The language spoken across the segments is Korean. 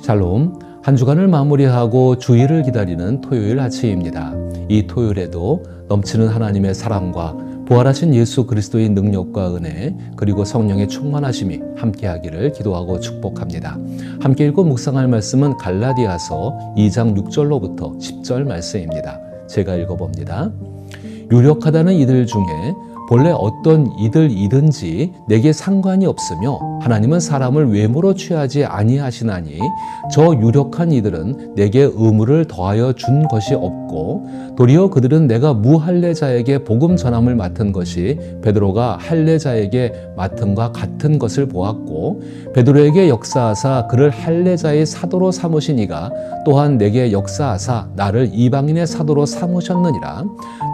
샬롬, 한 주간을 마무리하고 주일을 기다리는 토요일 아침입니다. 이 토요일에도 넘치는 하나님의 사랑과 부활하신 예수 그리스도의 능력과 은혜 그리고 성령의 충만하심이 함께하기를 기도하고 축복합니다. 함께 읽고 묵상할 말씀은 갈라디아서 2장 6절로부터 10절 말씀입니다. 제가 읽어봅니다. 유력하다는 이들 중에 본래 어떤 이들이든지 내게 상관이 없으며 하나님은 사람을 외모로 취하지 아니하시나니 저 유력한 이들은 내게 의무를 더하여 준 것이 없고 도리어 그들은 내가 무할례자에게 복음 전함을 맡은 것이 베드로가 할례자에게 맡음과 같은 것을 보았고 베드로에게 역사하사 그를 할례자의 사도로 삼으신 이가 또한 내게 역사하사 나를 이방인의 사도로 삼으셨느니라.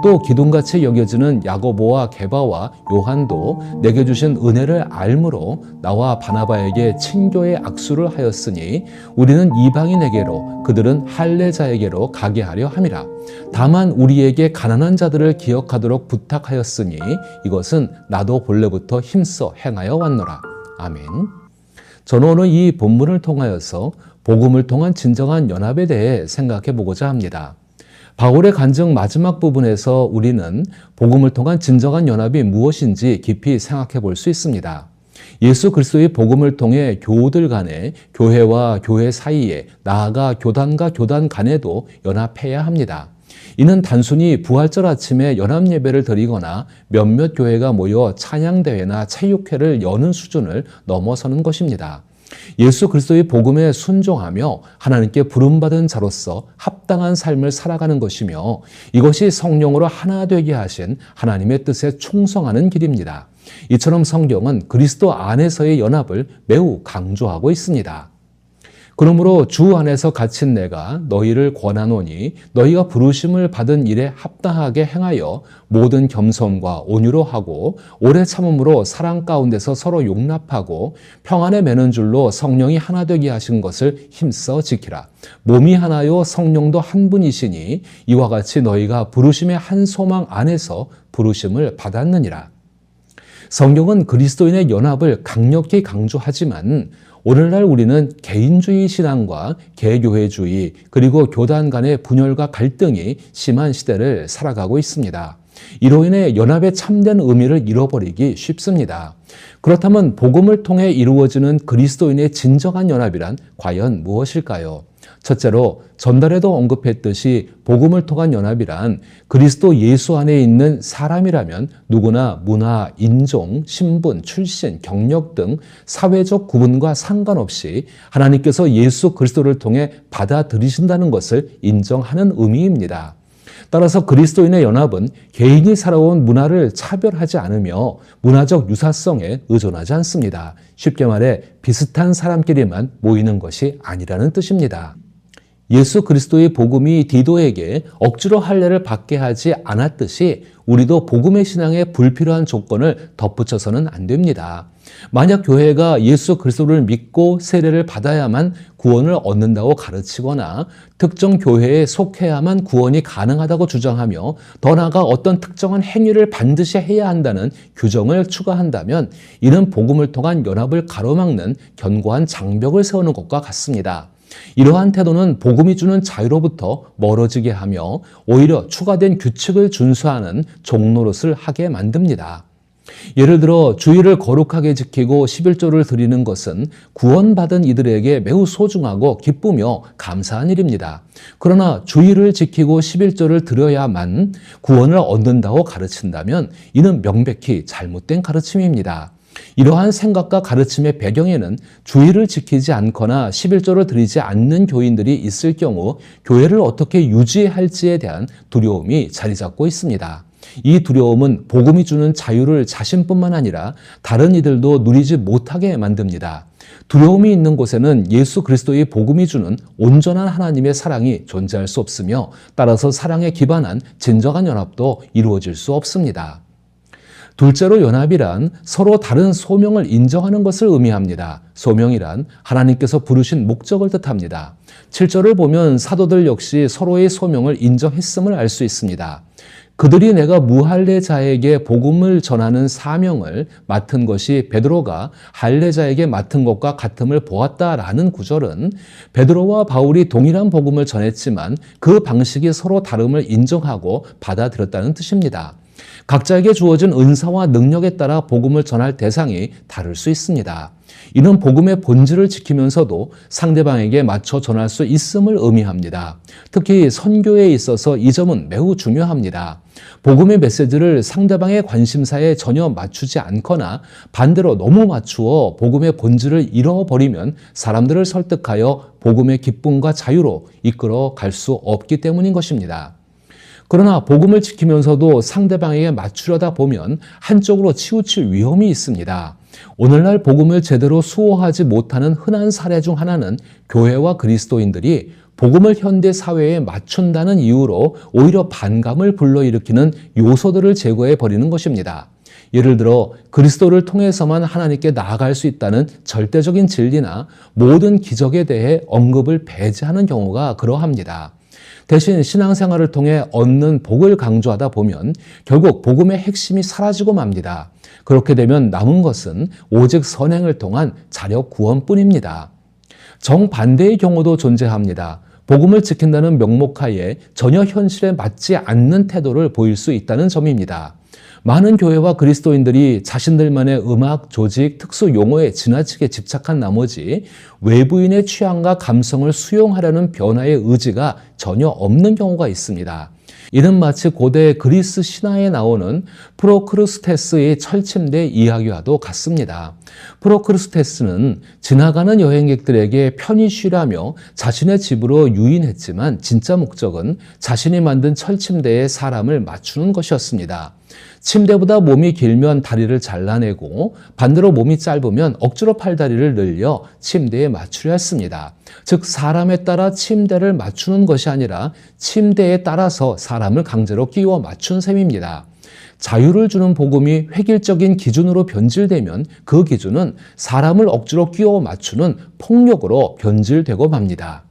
또 기둥같이 여겨지는 야고보와 게바와 요한도 내게 주신 은혜를 알므로 나와 바나바에게 친교의 악수를 하였으니 우리는 이방인에게로 그들은 할례자에게로 가게 하려 함이라. 다만 우리에게 가난한 자들을 기억하도록 부탁하였으니 이것은 나도 본래부터 힘써 행하여 왔노라. 아멘. 저는 오늘 이 본문을 통하여서 복음을 통한 진정한 연합에 대해 생각해 보고자 합니다. 바울의 간증 마지막 부분에서 우리는 복음을 통한 진정한 연합이 무엇인지 깊이 생각해 볼 수 있습니다. 예수 그리스도의 복음을 통해 교우들 간에, 교회와 교회 사이에, 나아가 교단과 교단 간에도 연합해야 합니다. 이는 단순히 부활절 아침에 연합 예배를 드리거나 몇몇 교회가 모여 찬양대회나 체육회를 여는 수준을 넘어서는 것입니다. 예수 그리스도의 복음에 순종하며 하나님께 부름받은 자로서 합당한 삶을 살아가는 것이며 이것이 성령으로 하나 되게 하신 하나님의 뜻에 충성하는 길입니다. 이처럼 성경은 그리스도 안에서의 연합을 매우 강조하고 있습니다. 그러므로 주 안에서 갇힌 내가 너희를 권하노니 너희가 부르심을 받은 일에 합당하게 행하여 모든 겸손과 온유로 하고 오래 참음으로 사랑 가운데서 서로 용납하고 평안에 매는 줄로 성령이 하나 되게 하신 것을 힘써 지키라. 몸이 하나요 성령도 한 분이시니 이와 같이 너희가 부르심의 한 소망 안에서 부르심을 받았느니라. 성경은 그리스도인의 연합을 강력히 강조하지만 오늘날 우리는 개인주의 신앙과 개교회주의 그리고 교단 간의 분열과 갈등이 심한 시대를 살아가고 있습니다. 이로 인해 연합의 참된 의미를 잃어버리기 쉽습니다. 그렇다면 복음을 통해 이루어지는 그리스도인의 진정한 연합이란 과연 무엇일까요? 첫째로 전달에도 언급했듯이 복음을 통한 연합이란 그리스도 예수 안에 있는 사람이라면 누구나 문화, 인종, 신분, 출신, 경력 등 사회적 구분과 상관없이 하나님께서 예수 그리스도를 통해 받아들이신다는 것을 인정하는 의미입니다. 따라서 그리스도인의 연합은 개인이 살아온 문화를 차별하지 않으며 문화적 유사성에 의존하지 않습니다. 쉽게 말해 비슷한 사람끼리만 모이는 것이 아니라는 뜻입니다. 예수 그리스도의 복음이 디도에게 억지로 할례를 받게 하지 않았듯이 우리도 복음의 신앙에 불필요한 조건을 덧붙여서는 안 됩니다. 만약 교회가 예수 그리스도를 믿고 세례를 받아야만 구원을 얻는다고 가르치거나 특정 교회에 속해야만 구원이 가능하다고 주장하며 더 나아가 어떤 특정한 행위를 반드시 해야 한다는 규정을 추가한다면 이는 복음을 통한 연합을 가로막는 견고한 장벽을 세우는 것과 같습니다. 이러한 태도는 복음이 주는 자유로부터 멀어지게 하며 오히려 추가된 규칙을 준수하는 종노릇을 하게 만듭니다. 예를 들어 주일을 거룩하게 지키고 11조를 드리는 것은 구원받은 이들에게 매우 소중하고 기쁘며 감사한 일입니다. 그러나 주일을 지키고 11조를 드려야만 구원을 얻는다고 가르친다면 이는 명백히 잘못된 가르침입니다. 이러한 생각과 가르침의 배경에는 주일을 지키지 않거나 11조를 드리지 않는 교인들이 있을 경우 교회를 어떻게 유지할지에 대한 두려움이 자리 잡고 있습니다. 이 두려움은 복음이 주는 자유를 자신뿐만 아니라 다른 이들도 누리지 못하게 만듭니다. 두려움이 있는 곳에는 예수 그리스도의 복음이 주는 온전한 하나님의 사랑이 존재할 수 없으며 따라서 사랑에 기반한 진정한 연합도 이루어질 수 없습니다. 둘째로 연합이란 서로 다른 소명을 인정하는 것을 의미합니다. 소명이란 하나님께서 부르신 목적을 뜻합니다. 7절을 보면 사도들 역시 서로의 소명을 인정했음을 알 수 있습니다. 그들이 내가 무할례자에게 복음을 전하는 사명을 맡은 것이 베드로가 할례자에게 맡은 것과 같음을 보았다라는 구절은 베드로와 바울이 동일한 복음을 전했지만 그 방식이 서로 다름을 인정하고 받아들였다는 뜻입니다. 각자에게 주어진 은사와 능력에 따라 복음을 전할 대상이 다를 수 있습니다. 이는 복음의 본질을 지키면서도 상대방에게 맞춰 전할 수 있음을 의미합니다. 특히 선교에 있어서 이 점은 매우 중요합니다. 복음의 메시지를 상대방의 관심사에 전혀 맞추지 않거나 반대로 너무 맞추어 복음의 본질을 잃어버리면 사람들을 설득하여 복음의 기쁨과 자유로 이끌어 갈 수 없기 때문인 것입니다. 그러나 복음을 지키면서도 상대방에게 맞추려다 보면 한쪽으로 치우칠 위험이 있습니다. 오늘날 복음을 제대로 수호하지 못하는 흔한 사례 중 하나는 교회와 그리스도인들이 복음을 현대 사회에 맞춘다는 이유로 오히려 반감을 불러일으키는 요소들을 제거해 버리는 것입니다. 예를 들어 그리스도를 통해서만 하나님께 나아갈 수 있다는 절대적인 진리나 모든 기적에 대해 언급을 배제하는 경우가 그러합니다. 대신 신앙생활을 통해 얻는 복을 강조하다 보면 결국 복음의 핵심이 사라지고 맙니다. 그렇게 되면 남은 것은 오직 선행을 통한 자력 구원뿐입니다. 정반대의 경우도 존재합니다. 복음을 지킨다는 명목하에 전혀 현실에 맞지 않는 태도를 보일 수 있다는 점입니다. 많은 교회와 그리스도인들이 자신들만의 음악, 조직, 특수 용어에 지나치게 집착한 나머지 외부인의 취향과 감성을 수용하려는 변화의 의지가 전혀 없는 경우가 있습니다. 이는 마치 고대 그리스 신화에 나오는 프로크루스테스의 철침대 이야기와도 같습니다. 프로크루스테스는 지나가는 여행객들에게 편히 쉬라며 자신의 집으로 유인했지만 진짜 목적은 자신이 만든 철침대에 사람을 맞추는 것이었습니다. 침대보다 몸이 길면 다리를 잘라내고 반대로 몸이 짧으면 억지로 팔다리를 늘려 침대에 맞추려 했습니다. 즉 사람에 따라 침대를 맞추는 것이 아니라 침대에 따라서 사람을 강제로 끼워 맞춘 셈입니다. 자유를 주는 복음이 획일적인 기준으로 변질되면 그 기준은 사람을 억지로 끼워 맞추는 폭력으로 변질되고 맙니다.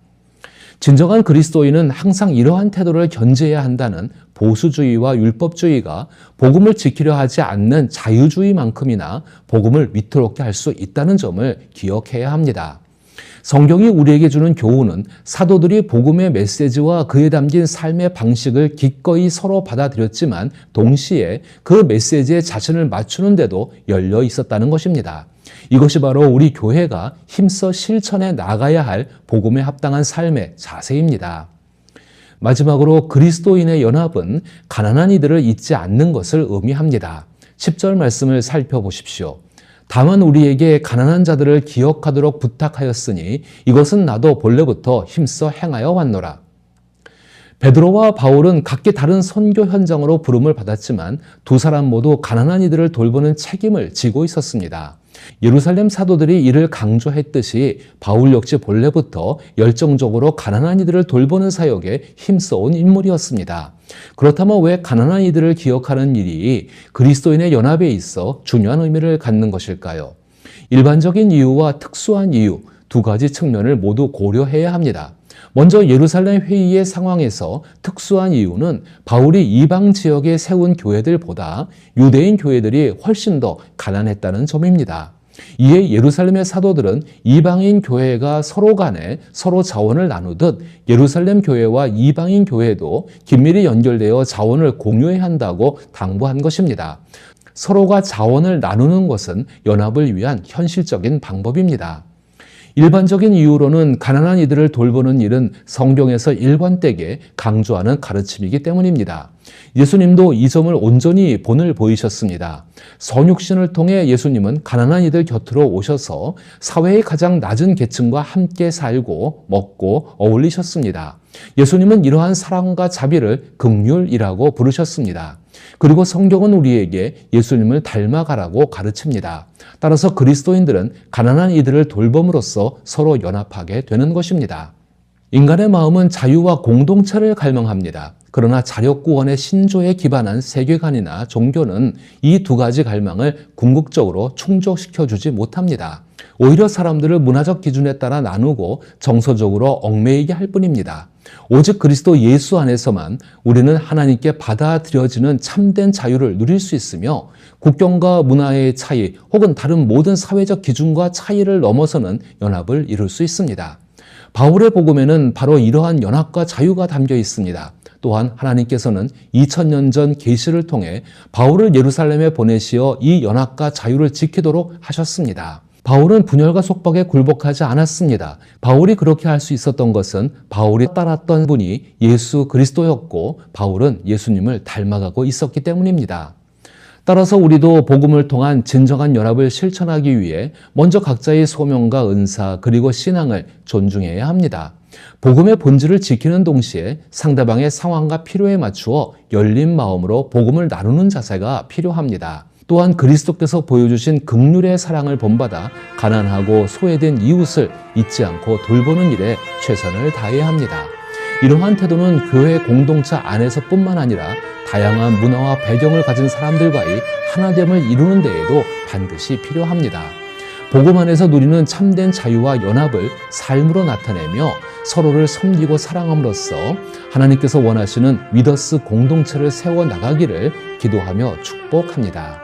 진정한 그리스도인은 항상 이러한 태도를 견제해야 한다는 보수주의와 율법주의가 복음을 지키려 하지 않는 자유주의만큼이나 복음을 위태롭게 할 수 있다는 점을 기억해야 합니다. 성경이 우리에게 주는 교훈은 사도들이 복음의 메시지와 그에 담긴 삶의 방식을 기꺼이 서로 받아들였지만 동시에 그 메시지에 자신을 맞추는데도 열려 있었다는 것입니다. 이것이 바로 우리 교회가 힘써 실천해 나가야 할 복음에 합당한 삶의 자세입니다. 마지막으로 그리스도인의 연합은 가난한 이들을 잊지 않는 것을 의미합니다. 10절 말씀을 살펴보십시오. 다만 우리에게 가난한 자들을 기억하도록 부탁하였으니 이것은 나도 본래부터 힘써 행하여 왔노라. 베드로와 바울은 각기 다른 선교 현장으로 부름을 받았지만 두 사람 모두 가난한 이들을 돌보는 책임을 지고 있었습니다. 예루살렘 사도들이 이를 강조했듯이 바울 역시 본래부터 열정적으로 가난한 이들을 돌보는 사역에 힘써온 인물이었습니다. 그렇다면 왜 가난한 이들을 기억하는 일이 그리스도인의 연합에 있어 중요한 의미를 갖는 것일까요? 일반적인 이유와 특수한 이유 두 가지 측면을 모두 고려해야 합니다. 먼저 예루살렘 회의의 상황에서 특수한 이유는 바울이 이방 지역에 세운 교회들보다 유대인 교회들이 훨씬 더 가난했다는 점입니다. 이에 예루살렘의 사도들은 이방인 교회가 서로 간에 서로 자원을 나누듯 예루살렘 교회와 이방인 교회도 긴밀히 연결되어 자원을 공유해야 한다고 당부한 것입니다. 서로가 자원을 나누는 것은 연합을 위한 현실적인 방법입니다. 일반적인 이유로는 가난한 이들을 돌보는 일은 성경에서 일관되게 강조하는 가르침이기 때문입니다. 예수님도 이 점을 온전히 본을 보이셨습니다. 성육신을 통해 예수님은 가난한 이들 곁으로 오셔서 사회의 가장 낮은 계층과 함께 살고 먹고 어울리셨습니다. 예수님은 이러한 사랑과 자비를 긍휼이라고 부르셨습니다. 그리고 성경은 우리에게 예수님을 닮아가라고 가르칩니다. 따라서 그리스도인들은 가난한 이들을 돌봄으로써 서로 연합하게 되는 것입니다. 인간의 마음은 자유와 공동체를 갈망합니다. 그러나 자력구원의 신조에 기반한 세계관이나 종교는 이 두 가지 갈망을 궁극적으로 충족시켜주지 못합니다. 오히려 사람들을 문화적 기준에 따라 나누고 정서적으로 얽매이게 할 뿐입니다. 오직 그리스도 예수 안에서만 우리는 하나님께 받아들여지는 참된 자유를 누릴 수 있으며 국경과 문화의 차이 혹은 다른 모든 사회적 기준과 차이를 넘어서는 연합을 이룰 수 있습니다. 바울의 복음에는 바로 이러한 연합과 자유가 담겨 있습니다. 또한 하나님께서는 2000년 전 계시를 통해 바울을 예루살렘에 보내시어 이 연합과 자유를 지키도록 하셨습니다. 바울은 분열과 속박에 굴복하지 않았습니다. 바울이 그렇게 할 수 있었던 것은 바울이 따랐던 분이 예수 그리스도였고 바울은 예수님을 닮아가고 있었기 때문입니다. 따라서 우리도 복음을 통한 진정한 연합을 실천하기 위해 먼저 각자의 소명과 은사 그리고 신앙을 존중해야 합니다. 복음의 본질을 지키는 동시에 상대방의 상황과 필요에 맞추어 열린 마음으로 복음을 나누는 자세가 필요합니다. 또한 그리스도께서 보여주신 긍휼의 사랑을 본받아 가난하고 소외된 이웃을 잊지 않고 돌보는 일에 최선을 다해야 합니다. 이러한 태도는 교회 공동체 안에서뿐만 아니라 다양한 문화와 배경을 가진 사람들과의 하나됨을 이루는 데에도 반드시 필요합니다. 복음 안에서 누리는 참된 자유와 연합을 삶으로 나타내며 서로를 섬기고 사랑함으로써 하나님께서 원하시는 위더스 공동체를 세워나가기를 기도하며 축복합니다.